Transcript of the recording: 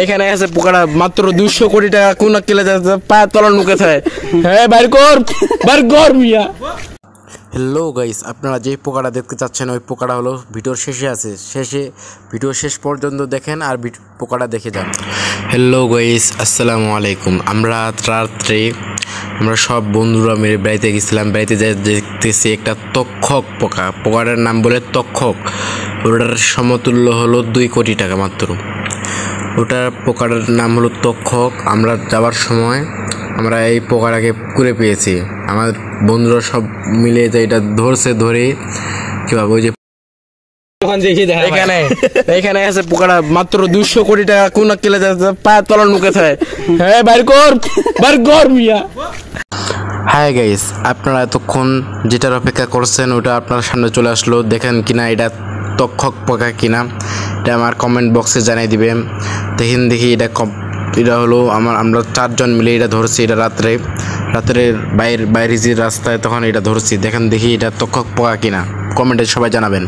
এখানে আছে পোকাটা মাত্র 200 কোটি টাকা কোন কিলে পায়ের তলার নুকে থাকে। হ্যাঁ বাইর কর মিয়া। হ্যালো গাইস, আপনারা যে পোকাটা দেখতে চাচ্ছেন ওই পোকাটা হলো ভিডিওর শেষে আছে। ভিডিও শেষ পর্যন্ত দেখেন আর পোকাটা দেখে যান। হ্যালো গাইস, আসসালামু আলাইকুম। আমরা রাত্রে সব বন্ধুরা মেরে বাড়িতে গেছিলাম। বাড়িতে দেখতেছি একটা তক্ষক পোকাটার নাম বলে তক্ষক। ওটার সমতুল্য হলো 2 কোটি টাকা মাত্র। পোকাটার নাম হলো তক্ষক। আমরা যাওয়ার সময় আমরা এই পোকাটাকে কুড়ে পেয়েছি। আমার বন্ধুরা সব মিলে যে এটা ধরে কিভাবে ওই যে এখানে আছে পোকাটা মাত্র 200 কোটি টাকা কোন কিলে পায়ের তলার নুকে থাকে। হ্যাঁ বাইর কর মিয়া। হাই গাইস, আপনারা এতক্ষণ যেটার অপেক্ষা করছেন ওটা আপনার সামনে চলে আসলো। দেখেন কিনা এটা তক্ষক পোকা কিনা, এটা আমার কমেন্ট বক্সে জানিয়ে দিবেন। দেখি এটা হলো আমরা 4 জন মিলে এটা ধরছি। এটা রাত্রের বাইরে যে রাস্তায় তখন এটা ধরছি। দেখি এটা তক্ষক পোকা কিনা, কমেন্টে সবাই জানাবেন।